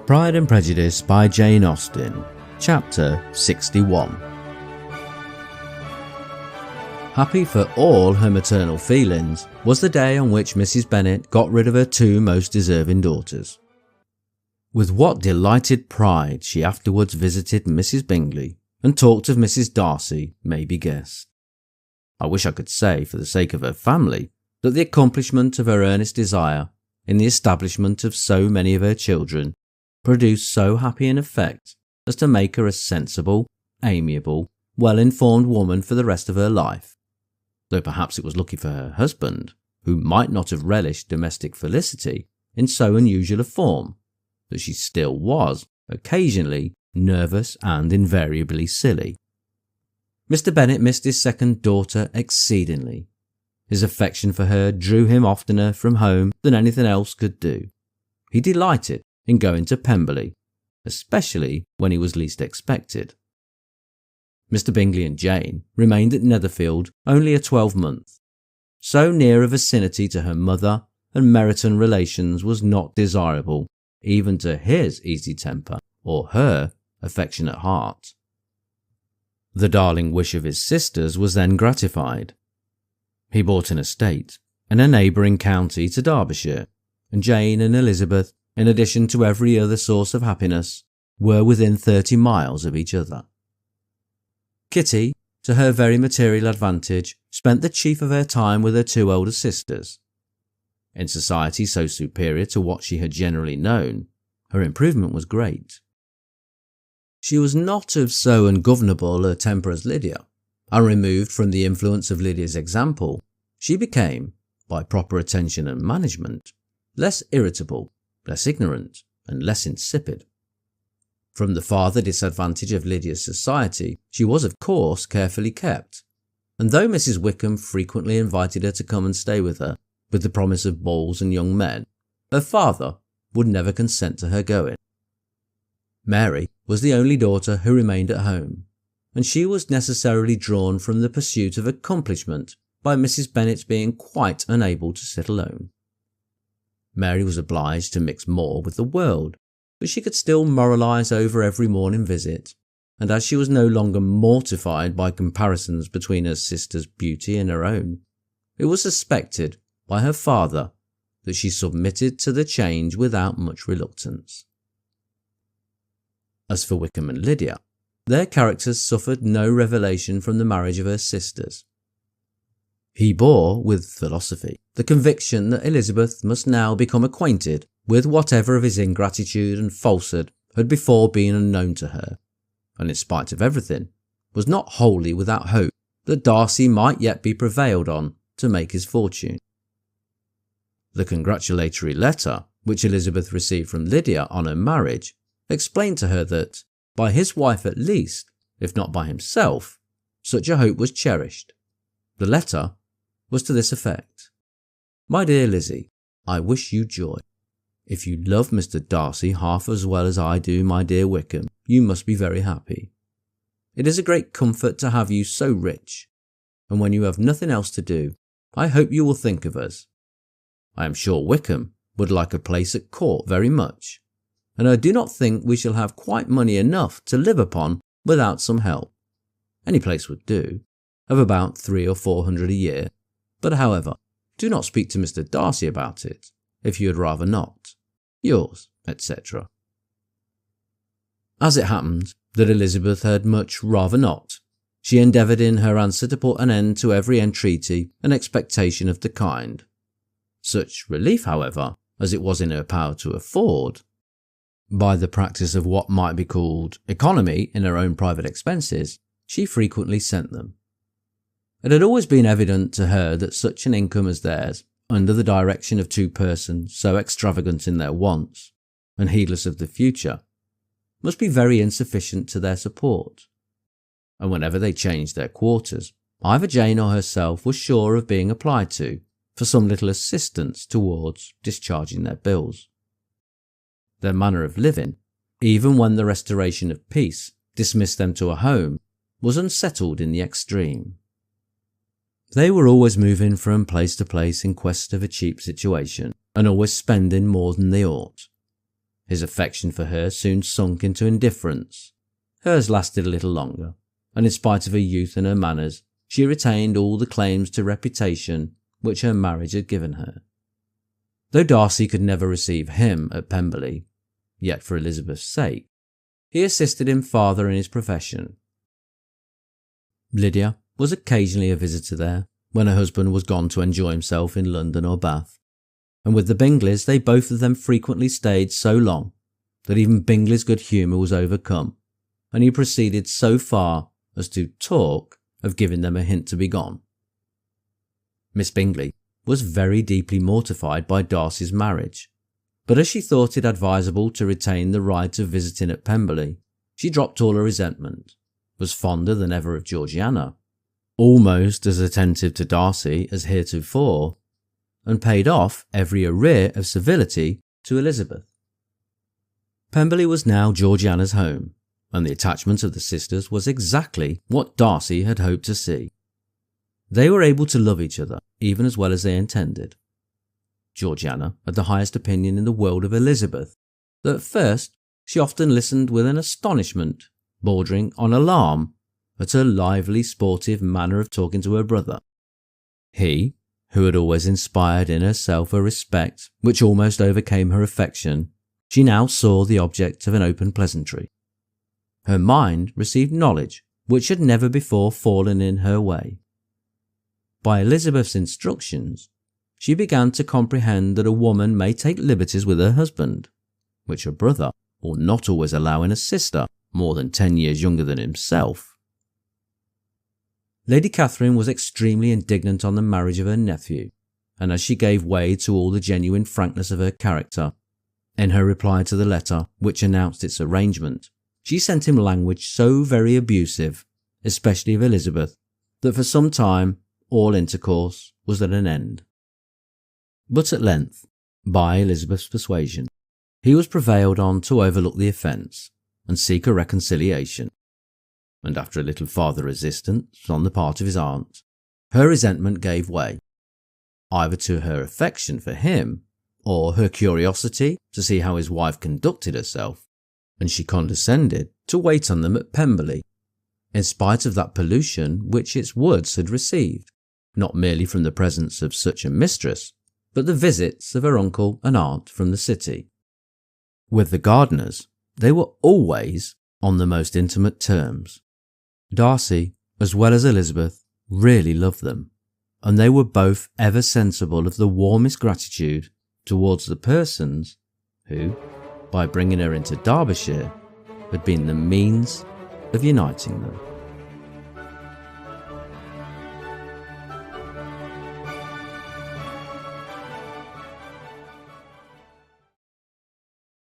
Pride and Prejudice by Jane Austen, Chapter 61. Happy for all her maternal feelings was the day on which Mrs. Bennet got rid of her two most deserving daughters. With what delighted pride she afterwards visited Mrs. Bingley and talked of Mrs. Darcy may be guessed. I wish I could say, for the sake of her family, that the accomplishment of her earnest desire in the establishment of so many of her children produced so happy an effect as to make her a sensible, amiable, well-informed woman for the rest of her life, though perhaps it was lucky for her husband, who might not have relished domestic felicity in so unusual a form, that she still was, occasionally, nervous and invariably silly. Mr. Bennet missed his second daughter exceedingly. His affection for her drew him oftener from home than anything else could do. He delighted in going to Pemberley, especially when he was least expected. Mr. Bingley and Jane remained at Netherfield only a 12-month. So near a vicinity to her mother and Meryton relations was not desirable even to his easy temper or her affectionate heart. The darling wish of his sisters was then gratified. He bought an estate in a neighbouring county to Derbyshire, and Jane and Elizabeth, in addition to every other source of happiness, were within 30 miles of each other. Kitty, to her very material advantage, spent the chief of her time with her two older sisters. In society so superior to what she had generally known, her improvement was great. She was not of so ungovernable a temper as Lydia, and removed from the influence of Lydia's example, she became, by proper attention and management, less irritable, less ignorant, and less insipid. From the farther disadvantage of Lydia's society, she was of course carefully kept, and though Mrs. Wickham frequently invited her to come and stay with her, with the promise of balls and young men, her father would never consent to her going. Mary was the only daughter who remained at home, and she was necessarily drawn from the pursuit of accomplishment by Mrs. Bennet's being quite unable to sit alone. Mary was obliged to mix more with the world, but she could still moralise over every morning visit, and as she was no longer mortified by comparisons between her sister's beauty and her own, it was suspected by her father that she submitted to the change without much reluctance. As for Wickham and Lydia, their characters suffered no revelation from the marriage of her sisters. He bore, with philosophy, the conviction that Elizabeth must now become acquainted with whatever of his ingratitude and falsehood had before been unknown to her, and in spite of everything, was not wholly without hope that Darcy might yet be prevailed on to make his fortune. The congratulatory letter which Elizabeth received from Lydia on her marriage explained to her that, by his wife at least, if not by himself, such a hope was cherished. The letter was to this effect: "My dear Lizzie, I wish you joy. If you love Mr. Darcy half as well as I do my dear Wickham, you must be very happy. It is a great comfort to have you so rich, and when you have nothing else to do, I hope you will think of us. I am sure Wickham would like a place at court very much, and I do not think we shall have quite money enough to live upon without some help. Any place would do, of about 300 or 400 a year, but however, do not speak to Mr. Darcy about it, if you had rather not. Yours, etc." As it happened that Elizabeth had much rather not, she endeavoured in her answer to put an end to every entreaty and expectation of the kind. Such relief, however, as it was in her power to afford, by the practice of what might be called economy in her own private expenses, she frequently sent them. It had always been evident to her that such an income as theirs, under the direction of two persons so extravagant in their wants, and heedless of the future, must be very insufficient to their support, and whenever they changed their quarters, either Jane or herself was sure of being applied to for some little assistance towards discharging their bills. Their manner of living, even when the restoration of peace dismissed them to a home, was unsettled in the extreme. They were always moving from place to place in quest of a cheap situation, and always spending more than they ought. His affection for her soon sunk into indifference. Hers lasted a little longer, and in spite of her youth and her manners, she retained all the claims to reputation which her marriage had given her. Though Darcy could never receive him at Pemberley, yet for Elizabeth's sake, he assisted him farther in his profession. Lydia was occasionally a visitor there, when her husband was gone to enjoy himself in London or Bath, and with the Bingleys they both of them frequently stayed so long that even Bingley's good humour was overcome, and he proceeded so far as to talk of giving them a hint to be gone. Miss Bingley was very deeply mortified by Darcy's marriage, but as she thought it advisable to retain the right of visiting at Pemberley, she dropped all her resentment, was fonder than ever of Georgiana, almost as attentive to Darcy as heretofore, and paid off every arrear of civility to Elizabeth. Pemberley was now Georgiana's home, and the attachment of the sisters was exactly what Darcy had hoped to see. They were able to love each other even as well as they intended. Georgiana had the highest opinion in the world of Elizabeth, though at first she often listened with an astonishment bordering on alarm at her lively, sportive manner of talking to her brother. He, who had always inspired in herself a respect which almost overcame her affection, she now saw the object of an open pleasantry. Her mind received knowledge which had never before fallen in her way. By Elizabeth's instructions, she began to comprehend that a woman may take liberties with her husband, which a brother ought not always allow in a sister more than 10 years younger than himself. Lady Catherine was extremely indignant on the marriage of her nephew, and as she gave way to all the genuine frankness of her character, in her reply to the letter which announced its arrangement, she sent him language so very abusive, especially of Elizabeth, that for some time all intercourse was at an end. But at length, by Elizabeth's persuasion, he was prevailed on to overlook the offence and seek a reconciliation, and after a little farther resistance on the part of his aunt, her resentment gave way, either to her affection for him or her curiosity to see how his wife conducted herself, and she condescended to wait on them at Pemberley, in spite of that pollution which its woods had received, not merely from the presence of such a mistress, but the visits of her uncle and aunt from the city. With the Gardiners, they were always on the most intimate terms. Darcy, as well as Elizabeth, really loved them, and they were both ever sensible of the warmest gratitude towards the persons who, by bringing her into Derbyshire, had been the means of uniting them.